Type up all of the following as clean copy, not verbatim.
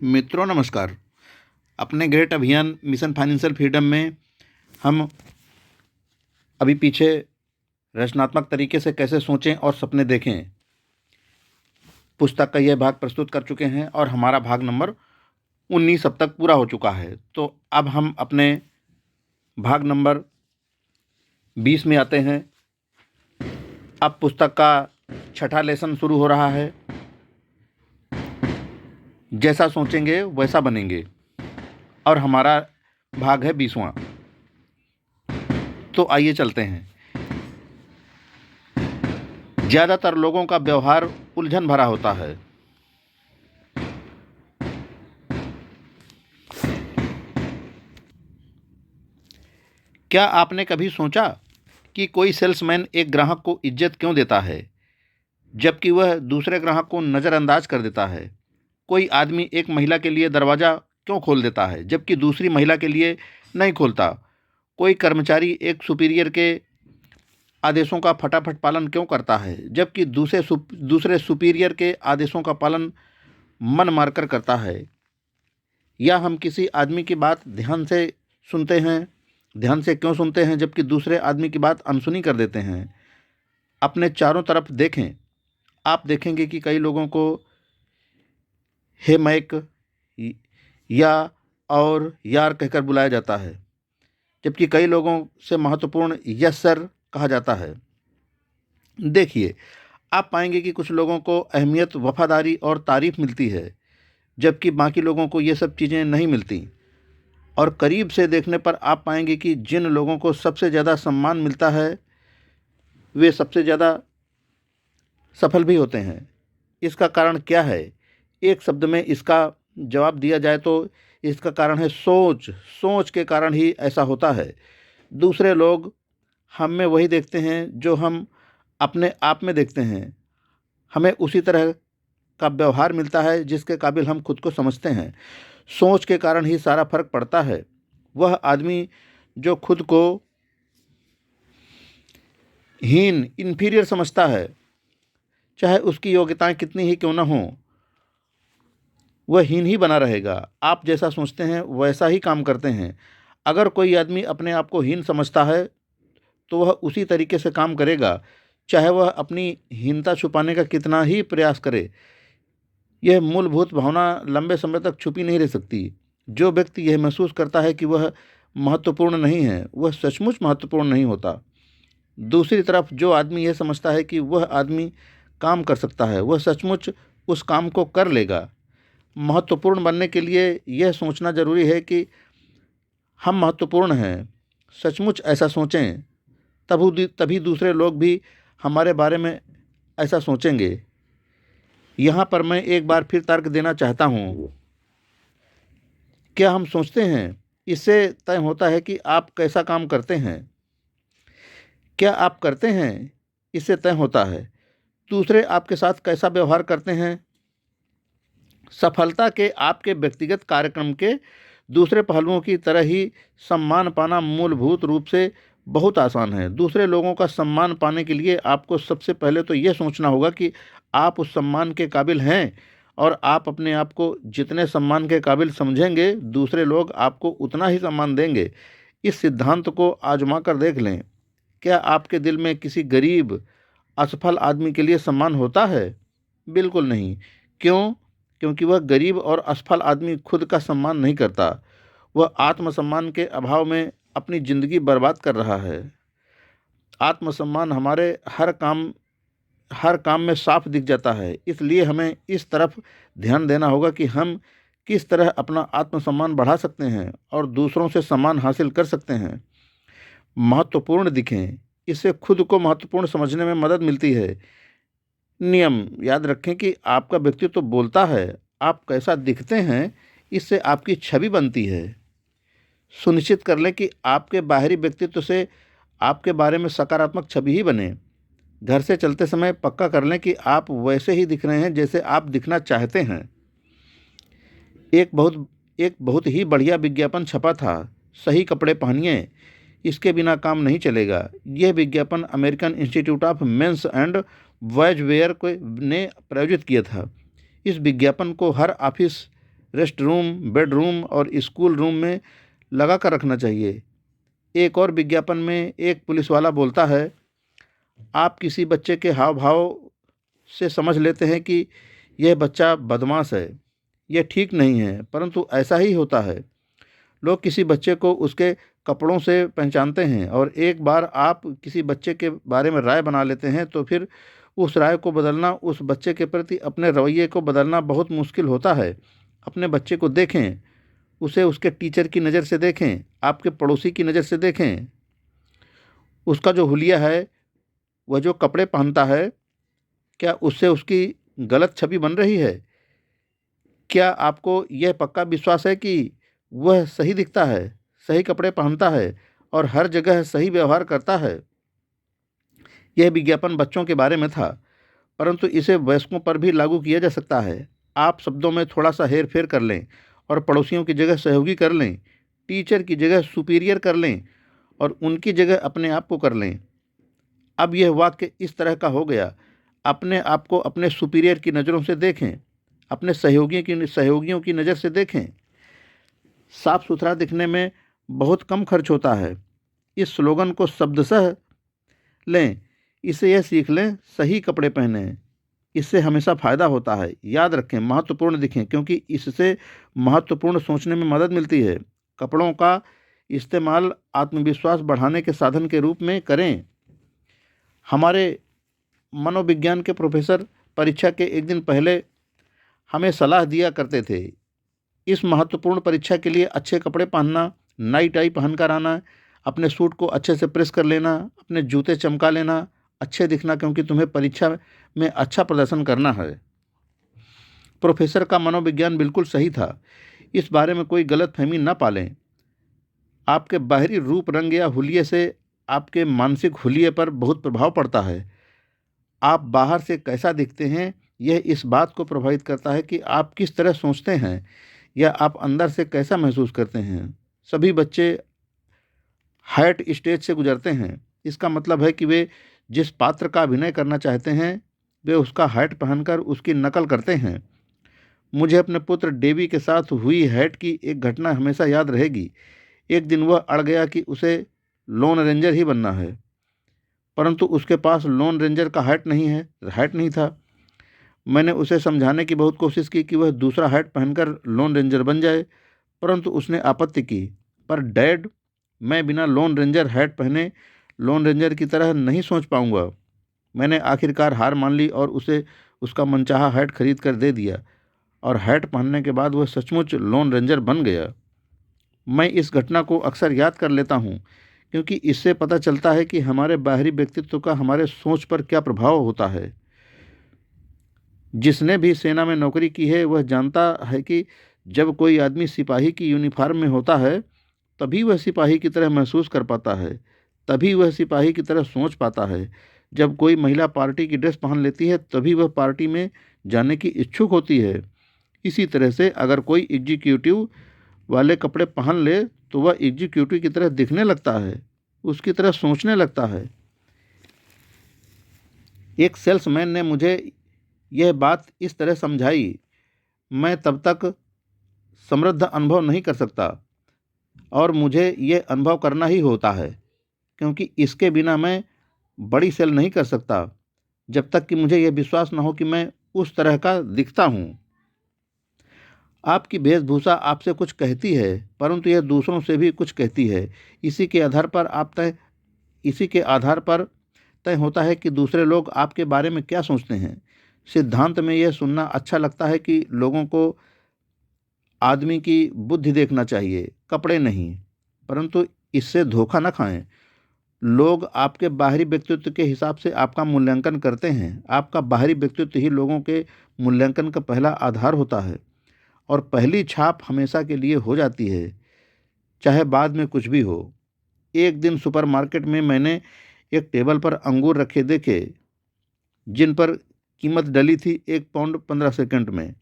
मित्रों नमस्कार। अपने ग्रेट अभियान मिशन फाइनेंशियल फ्रीडम में हम अभी पीछे रचनात्मक तरीके से कैसे सोचें और सपने देखें पुस्तक का यह भाग प्रस्तुत कर चुके हैं और हमारा भाग नंबर 19 अब तक पूरा हो चुका है। तो अब हम अपने भाग नंबर 20 में आते हैं। अब पुस्तक का छठा लेसन शुरू हो रहा है। जैसा सोचेंगे वैसा बनेंगे और हमारा भाग है 20वां। तो आइए चलते हैं। ज़्यादातर लोगों का व्यवहार उलझन भरा होता है। क्या आपने कभी सोचा कि कोई सेल्समैन एक ग्राहक को इज्जत क्यों देता है जबकि वह दूसरे ग्राहक को नज़रअंदाज कर देता है? कोई आदमी एक महिला के लिए दरवाज़ा क्यों खोल देता है जबकि दूसरी महिला के लिए नहीं खोलता? कोई कर्मचारी एक सुपीरियर के आदेशों का फटाफट पालन क्यों करता है जबकि दूसरे सुपीरियर के आदेशों का पालन मन मारकर करता है? या हम किसी आदमी की बात ध्यान से क्यों सुनते हैं जबकि दूसरे आदमी की बात अनसुनी कर देते हैं? अपने चारों तरफ देखें। आप देखेंगे कि कई लोगों को हे मैक या और यार कहकर बुलाया जाता है जबकि कई लोगों से महत्वपूर्ण यस सर कहा जाता है। देखिए, आप पाएंगे कि कुछ लोगों को अहमियत, वफादारी और तारीफ मिलती है जबकि बाकी लोगों को ये सब चीज़ें नहीं मिलती। और करीब से देखने पर आप पाएंगे कि जिन लोगों को सबसे ज़्यादा सम्मान मिलता है वे सबसे ज़्यादा सफल भी होते हैं। इसका कारण क्या है? एक शब्द में इसका जवाब दिया जाए तो इसका कारण है सोच। सोच के कारण ही ऐसा होता है। दूसरे लोग हम में वही देखते हैं जो हम अपने आप में देखते हैं। हमें उसी तरह का व्यवहार मिलता है जिसके काबिल हम खुद को समझते हैं। सोच के कारण ही सारा फर्क पड़ता है। वह आदमी जो खुद को हीन, इन्फीरियर समझता है, चाहे उसकी योग्यताएं कितनी ही क्यों न हों, वह हीन ही बना रहेगा। आप जैसा सोचते हैं वैसा ही काम करते हैं। अगर कोई आदमी अपने आप को हीन समझता है तो वह उसी तरीके से काम करेगा, चाहे वह अपनी हीनता छुपाने का कितना ही प्रयास करे। यह मूलभूत भावना लंबे समय तक छुपी नहीं रह सकती। जो व्यक्ति यह महसूस करता है कि वह महत्वपूर्ण नहीं है, वह सचमुच महत्वपूर्ण नहीं होता। दूसरी तरफ जो आदमी यह समझता है कि वह आदमी काम कर सकता है, वह सचमुच उस काम को कर लेगा। महत्वपूर्ण बनने के लिए यह सोचना जरूरी है कि हम महत्वपूर्ण हैं। सचमुच ऐसा सोचें, तभी दूसरे लोग भी हमारे बारे में ऐसा सोचेंगे। यहाँ पर मैं एक बार फिर तर्क देना चाहता हूँ। क्या हम सोचते हैं इससे तय होता है कि आप कैसा काम करते हैं? क्या आप करते हैं इससे तय होता है दूसरे आपके साथ कैसा व्यवहार करते हैं? सफलता के आपके व्यक्तिगत कार्यक्रम के दूसरे पहलुओं की तरह ही सम्मान पाना मूलभूत रूप से बहुत आसान है। दूसरे लोगों का सम्मान पाने के लिए आपको सबसे पहले तो यह सोचना होगा कि आप उस सम्मान के काबिल हैं, और आप अपने आप को जितने सम्मान के काबिल समझेंगे दूसरे लोग आपको उतना ही सम्मान देंगे। इस सिद्धांत को आजमा कर देख लें। क्या आपके दिल में किसी गरीब, असफल आदमी के लिए सम्मान होता है? बिल्कुल नहीं। क्यों? क्योंकि वह गरीब और असफल आदमी खुद का सम्मान नहीं करता। वह आत्मसम्मान के अभाव में अपनी ज़िंदगी बर्बाद कर रहा है। आत्मसम्मान हमारे हर काम में साफ दिख जाता है। इसलिए हमें इस तरफ ध्यान देना होगा कि हम किस तरह अपना आत्मसम्मान बढ़ा सकते हैं और दूसरों से सम्मान हासिल कर सकते हैं। महत्वपूर्ण दिखें, इससे खुद को महत्वपूर्ण समझने में मदद मिलती है। नियम याद रखें कि आपका व्यक्तित्व बोलता है, आप कैसा दिखते हैं इससे आपकी छवि बनती है। सुनिश्चित कर लें कि आपके बाहरी व्यक्तित्व से आपके बारे में सकारात्मक छवि ही बने। घर से चलते समय पक्का कर लें कि आप वैसे ही दिख रहे हैं जैसे आप दिखना चाहते हैं। एक बहुत ही बढ़िया विज्ञापन छपा था, सही कपड़े पहनिए, इसके बिना काम नहीं चलेगा। यह विज्ञापन American institute of men's and boys wear को ने प्रायोजित किया था। इस विज्ञापन को हर ऑफिस रेस्ट रूम, बेडरूम और स्कूल रूम में लगा कर रखना चाहिए। एक और विज्ञापन में एक पुलिस वाला बोलता है, आप किसी बच्चे के हाव भाव से समझ लेते हैं कि यह बच्चा बदमाश है। यह ठीक नहीं है, परंतु ऐसा ही होता है। लोग किसी बच्चे को उसके कपड़ों से पहचानते हैं, और एक बार आप किसी बच्चे के बारे में राय बना लेते हैं तो फिर उस राय को बदलना, उस बच्चे के प्रति अपने रवैये को बदलना बहुत मुश्किल होता है। अपने बच्चे को देखें, उसे उसके टीचर की नज़र से देखें, आपके पड़ोसी की नज़र से देखें। उसका जो हुलिया है, वह जो कपड़े पहनता है, क्या उससे उसकी गलत छवि बन रही है? क्या आपको यह पक्का विश्वास है कि वह सही दिखता है, सही कपड़े पहनता है और हर जगह सही व्यवहार करता है? यह विज्ञापन बच्चों के बारे में था, परंतु इसे वयस्कों पर भी लागू किया जा सकता है। आप शब्दों में थोड़ा सा हेर फेर कर लें और पड़ोसियों की जगह सहयोगी कर लें, टीचर की जगह सुपीरियर कर लें और उनकी जगह अपने आप को कर लें। अब यह वाक्य इस तरह का हो गया, अपने आप को अपने सुपीरियर की नज़रों से देखें, अपने सहयोगियों की नज़र से देखें। साफ सुथरा दिखने में बहुत कम खर्च होता है। इस स्लोगन को शब्दशः लें, इसे यह सीख लें, सही कपड़े पहनें। इससे हमेशा फ़ायदा होता है। याद रखें, महत्वपूर्ण दिखें, क्योंकि इससे महत्वपूर्ण सोचने में मदद मिलती है। कपड़ों का इस्तेमाल आत्मविश्वास बढ़ाने के साधन के रूप में करें। हमारे मनोविज्ञान के प्रोफेसर परीक्षा के एक दिन पहले हमें सलाह दिया करते थे, इस महत्वपूर्ण परीक्षा के लिए अच्छे कपड़े पहनना, नाई टाई पहनकर आना, अपने सूट को अच्छे से प्रेस कर लेना, अपने जूते चमका लेना, अच्छे दिखना, क्योंकि तुम्हें परीक्षा में अच्छा प्रदर्शन करना है। प्रोफेसर का मनोविज्ञान बिल्कुल सही था। इस बारे में कोई गलतफहमी न पालें। आपके बाहरी रूप रंग या हुलिये से आपके मानसिक हुलिये पर बहुत प्रभाव पड़ता है। आप बाहर से कैसा दिखते हैं, यह इस बात को प्रभावित करता है कि आप किस तरह सोचते हैं या आप अंदर से कैसा महसूस करते हैं। सभी बच्चे हार्ट स्टेज से गुजरते हैं। इसका मतलब है कि वे जिस पात्र का अभिनय करना चाहते हैं, वे उसका हैट पहनकर उसकी नकल करते हैं। मुझे अपने पुत्र डेवी के साथ हुई हैट की एक घटना हमेशा याद रहेगी। एक दिन वह अड़ गया कि उसे लोन रेंजर ही बनना है, परंतु उसके पास लोन रेंजर का हैट नहीं था। मैंने उसे समझाने की बहुत कोशिश की कि वह दूसरा हैट पहनकर लोन रेंजर बन जाए, परंतु उसने आपत्ति की। पर डैड, मैं बिना लोन रेंजर हैट पहने लोन रेंजर की तरह नहीं सोच पाऊंगा। मैंने आखिरकार हार मान ली और उसे उसका मनचाहा हैट खरीद कर दे दिया, और हैट पहनने के बाद वह सचमुच लोन रेंजर बन गया। मैं इस घटना को अक्सर याद कर लेता हूँ, क्योंकि इससे पता चलता है कि हमारे बाहरी व्यक्तित्व का हमारे सोच पर क्या प्रभाव होता है। जिसने भी सेना में नौकरी की है, वह जानता है कि जब कोई आदमी सिपाही की यूनिफॉर्म में होता है, तभी वह सिपाही की तरह महसूस कर पाता है, तभी वह सिपाही की तरह सोच पाता है। जब कोई महिला पार्टी की ड्रेस पहन लेती है, तभी वह पार्टी में जाने की इच्छुक होती है। इसी तरह से अगर कोई एग्जीक्यूटिव वाले कपड़े पहन ले, तो वह एग्जीक्यूटिव की तरह दिखने लगता है, उसकी तरह सोचने लगता है। एक सेल्समैन ने मुझे यह बात इस तरह समझाई, मैं तब तक समृद्ध अनुभव नहीं कर सकता, और मुझे यह अनुभव करना ही होता है, क्योंकि इसके बिना मैं बड़ी सेल नहीं कर सकता, जब तक कि मुझे यह विश्वास न हो कि मैं उस तरह का दिखता हूँ। आपकी वेशभूषा आपसे कुछ कहती है, परंतु यह दूसरों से भी कुछ कहती है। इसी के आधार पर तय होता है कि दूसरे लोग आपके बारे में क्या सोचते हैं। सिद्धांत में यह सुनना अच्छा लगता है कि लोगों को आदमी की बुद्धि देखना चाहिए, कपड़े नहीं, परंतु इससे धोखा न खाएं। लोग आपके बाहरी व्यक्तित्व के हिसाब से आपका मूल्यांकन करते हैं। आपका बाहरी व्यक्तित्व ही लोगों के मूल्यांकन का पहला आधार होता है, और पहली छाप हमेशा के लिए हो जाती है, चाहे बाद में कुछ भी हो। एक दिन सुपरमार्केट में मैंने एक टेबल पर अंगूर रखे देखे, जिन पर कीमत डली थी 1 पाउंड 15 सेकंड में।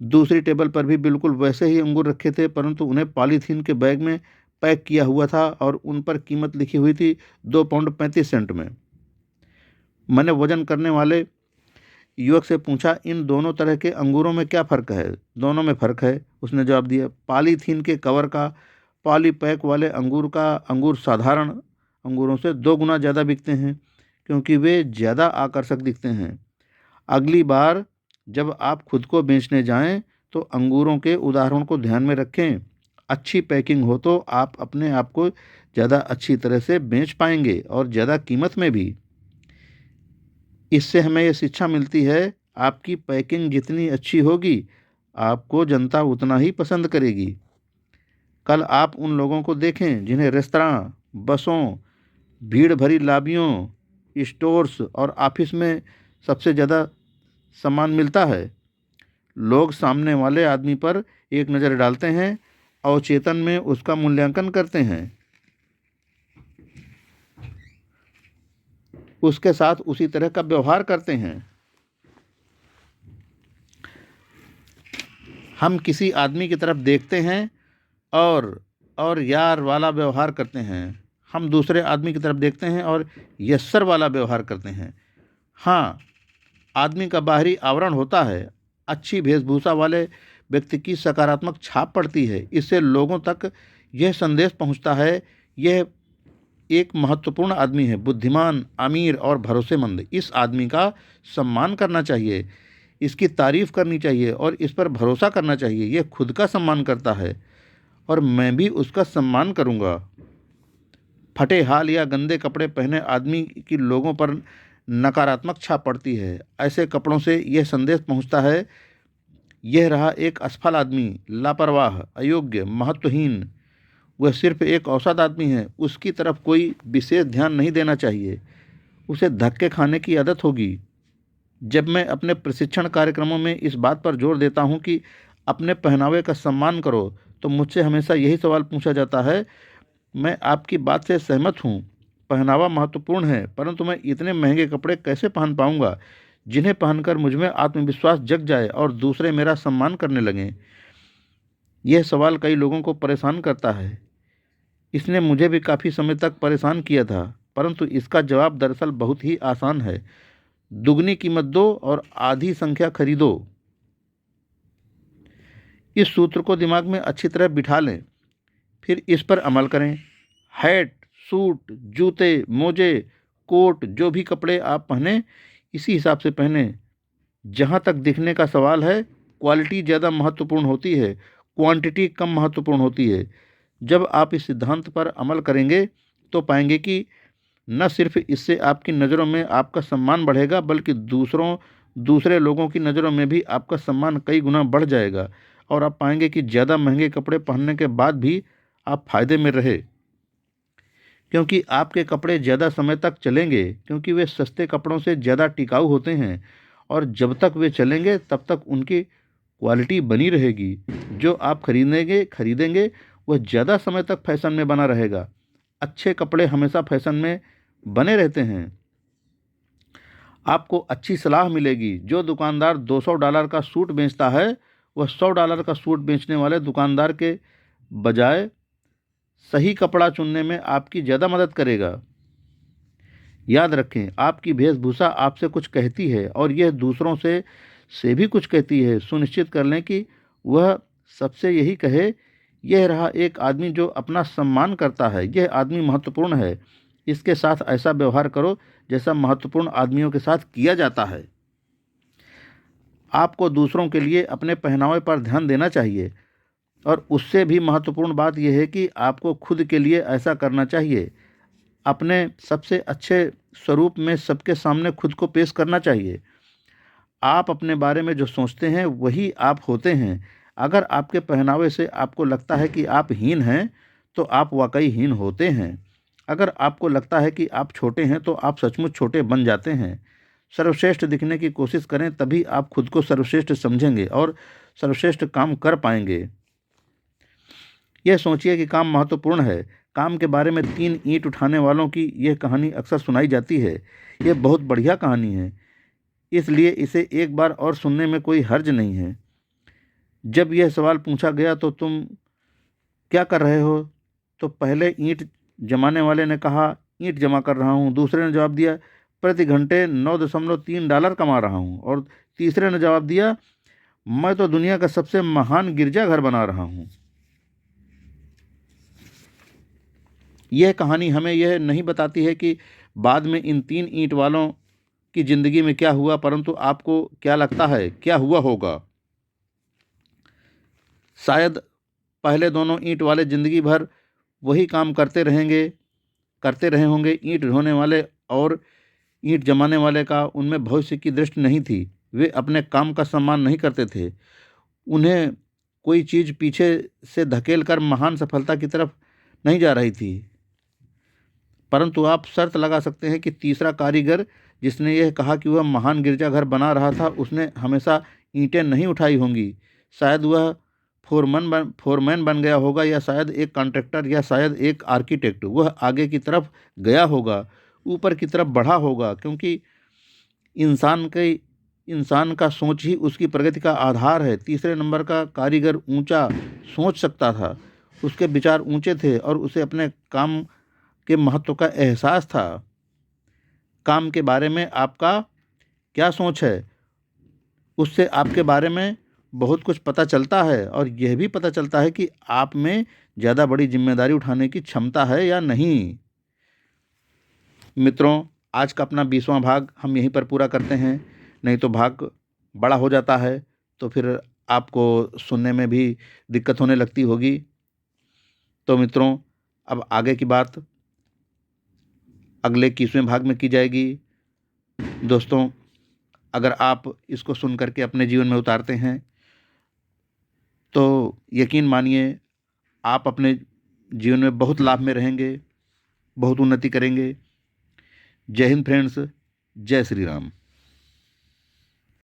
दूसरी टेबल पर भी बिल्कुल वैसे ही अंगूर रखे थे, परंतु उन्हें पॉलीथीन के बैग में पैक किया हुआ था और उन पर कीमत लिखी हुई थी 2 पाउंड 35 सेंट में। मैंने वजन करने वाले युवक से पूछा, इन दोनों तरह के अंगूरों में क्या फ़र्क है? दोनों में फ़र्क है, उसने जवाब दिया। पॉलीथीन के कवर का, पॉलीपैक वाले अंगूर साधारण अंगूरों से 2 गुना ज़्यादा बिकते हैं, क्योंकि वे ज़्यादा आकर्षक दिखते हैं। अगली बार जब आप खुद को बेचने जाएं तो अंगूरों के उदाहरण को ध्यान में रखें। अच्छी पैकिंग हो तो आप अपने आप को ज़्यादा अच्छी तरह से बेच पाएंगे और ज़्यादा कीमत में भी। इससे हमें ये शिक्षा मिलती है, आपकी पैकिंग जितनी अच्छी होगी, आपको जनता उतना ही पसंद करेगी। कल आप उन लोगों को देखें जिन्हें रेस्तरां, बसों, भीड़ भरी लॉबियों, स्टोर्स और ऑफिस में सबसे ज़्यादा सम्मान मिलता है। लोग सामने वाले आदमी पर एक नज़र डालते हैं और चेतन में उसका मूल्यांकन करते हैं, उसके साथ उसी तरह का व्यवहार करते हैं। हम किसी आदमी की तरफ देखते हैं और यार वाला व्यवहार करते हैं। हम दूसरे आदमी की तरफ देखते हैं और यस सर वाला व्यवहार करते हैं। हाँ, आदमी का बाहरी आवरण होता है, अच्छी वेशभूषा वाले व्यक्ति की सकारात्मक छाप पड़ती है। इससे लोगों तक यह संदेश पहुंचता है, यह एक महत्वपूर्ण आदमी है, बुद्धिमान, अमीर और भरोसेमंद। इस आदमी का सम्मान करना चाहिए, इसकी तारीफ करनी चाहिए और इस पर भरोसा करना चाहिए। यह खुद का सम्मान करता है और मैं भी उसका सम्मान करूंगा। फटे हाल या गंदे कपड़े पहने आदमी की लोगों पर नकारात्मक छाप पड़ती है। ऐसे कपड़ों से यह संदेश पहुंचता है, यह रहा एक असफल आदमी, लापरवाह, अयोग्य, महत्वहीन। वह सिर्फ एक औसत आदमी है, उसकी तरफ कोई विशेष ध्यान नहीं देना चाहिए, उसे धक्के खाने की आदत होगी। जब मैं अपने प्रशिक्षण कार्यक्रमों में इस बात पर जोर देता हूं कि अपने पहनावे का सम्मान करो, तो मुझसे हमेशा यही सवाल पूछा जाता है। मैं आपकी बात से सहमत हूं, पहनावा महत्वपूर्ण है, परंतु मैं इतने महंगे कपड़े कैसे पहन पाऊंगा जिन्हें पहनकर मुझ में आत्मविश्वास जग जाए और दूसरे मेरा सम्मान करने लगें? यह सवाल कई लोगों को परेशान करता है। इसने मुझे भी काफ़ी समय तक परेशान किया था, परंतु इसका जवाब दरअसल बहुत ही आसान है। दुगनी कीमत दो और आधी संख्या खरीदो। इस सूत्र को दिमाग में अच्छी तरह बिठा लें, फिर इस पर अमल करें। हैट, सूट, जूते, मोजे, कोट, जो भी कपड़े आप पहने, इसी हिसाब से पहने। जहाँ तक दिखने का सवाल है, क्वालिटी ज़्यादा महत्वपूर्ण होती है, क्वांटिटी कम महत्वपूर्ण होती है। जब आप इस सिद्धांत पर अमल करेंगे तो पाएंगे कि न सिर्फ इससे आपकी नज़रों में आपका सम्मान बढ़ेगा, बल्कि दूसरे लोगों की नज़रों में भी आपका सम्मान कई गुना बढ़ जाएगा और आप पाएंगे कि ज़्यादा महंगे कपड़े पहनने के बाद भी आप फायदे में रहे, क्योंकि आपके कपड़े ज़्यादा समय तक चलेंगे, क्योंकि वे सस्ते कपड़ों से ज़्यादा टिकाऊ होते हैं और जब तक वे चलेंगे तब तक उनकी क्वालिटी बनी रहेगी। जो आप खरीदेंगे वह ज़्यादा समय तक फैशन में बना रहेगा। अच्छे कपड़े हमेशा फैशन में बने रहते हैं। आपको अच्छी सलाह मिलेगी। जो दुकानदार $200 का सूट बेचता है, वह $100 का सूट बेचने वाले दुकानदार के बजाय सही कपड़ा चुनने में आपकी ज़्यादा मदद करेगा। याद रखें, आपकी वेशभूषा आपसे कुछ कहती है और यह दूसरों से भी कुछ कहती है। सुनिश्चित कर लें कि वह सबसे यही कहे, यह रहा एक आदमी जो अपना सम्मान करता है, यह आदमी महत्वपूर्ण है, इसके साथ ऐसा व्यवहार करो जैसा महत्वपूर्ण आदमियों के साथ किया जाता है। आपको दूसरों के लिए अपने पहनावे पर ध्यान देना चाहिए और उससे भी महत्वपूर्ण बात यह है कि आपको खुद के लिए ऐसा करना चाहिए। अपने सबसे अच्छे स्वरूप में सबके सामने खुद को पेश करना चाहिए। आप अपने बारे में जो सोचते हैं वही आप होते हैं। अगर आपके पहनावे से आपको लगता है कि आप हीन हैं, तो आप वाकई हीन होते हैं। अगर आपको लगता है कि आप छोटे हैं, तो आप सचमुच छोटे बन जाते हैं। सर्वश्रेष्ठ दिखने की कोशिश करें, तभी आप खुद को सर्वश्रेष्ठ समझेंगे और सर्वश्रेष्ठ काम कर पाएंगे। यह सोचिए कि काम महत्वपूर्ण है। काम के बारे में 3 ईंट उठाने वालों की यह कहानी अक्सर सुनाई जाती है। यह बहुत बढ़िया कहानी है, इसलिए इसे एक बार और सुनने में कोई हर्ज नहीं है। जब यह सवाल पूछा गया, तो तुम क्या कर रहे हो, तो पहले ईंट जमाने वाले ने कहा, ईंट जमा कर रहा हूँ। दूसरे ने जवाब दिया, प्रति घंटे $9.3 कमा रहा हूँ। और तीसरे ने जवाब दिया, मैं तो दुनिया का सबसे महान गिरजाघर बना रहा हूँ। यह कहानी हमें यह नहीं बताती है कि बाद में इन 3 ईंट वालों की ज़िंदगी में क्या हुआ, परंतु आपको क्या लगता है क्या हुआ होगा? शायद पहले दोनों ईंट वाले ज़िंदगी भर वही काम करते रहे होंगे। ईंट ढोने वाले और ईंट जमाने वाले का उनमें भविष्य की दृष्टि नहीं थी। वे अपने काम का सम्मान नहीं करते थे। उन्हें कोई चीज़ पीछे से धकेल कर महान सफलता की तरफ नहीं जा रही थी। परंतु आप शर्त लगा सकते हैं कि तीसरा कारीगर, जिसने यह कहा कि वह महान गिरजाघर बना रहा था, उसने हमेशा ईंटें नहीं उठाई होंगी। शायद वह फोरमैन बन गया होगा, या शायद एक कॉन्ट्रैक्टर, या शायद एक आर्किटेक्ट। वह आगे की तरफ गया होगा, ऊपर की तरफ बढ़ा होगा, क्योंकि इंसान का सोच ही उसकी प्रगति का आधार है। तीसरे नंबर का कारीगर ऊंचा सोच सकता था, उसके विचार ऊंचे थे और उसे अपने काम के महत्व का एहसास था। काम के बारे में आपका क्या सोच है, उससे आपके बारे में बहुत कुछ पता चलता है, और यह भी पता चलता है कि आप में ज़्यादा बड़ी जिम्मेदारी उठाने की क्षमता है या नहीं। मित्रों, आज का अपना 20वां भाग हम यहीं पर पूरा करते हैं। नहीं तो भाग बड़ा हो जाता है, तो फिर आपको सुनने में भी दिक्कत होने लगती होगी। तो मित्रों, अब आगे की बात अगले 21वें भाग में की जाएगी। दोस्तों, अगर आप इसको सुन करके अपने जीवन में उतारते हैं, तो यकीन मानिए आप अपने जीवन में बहुत लाभ में रहेंगे, बहुत उन्नति करेंगे। जय हिंद फ्रेंड्स, जय श्री राम।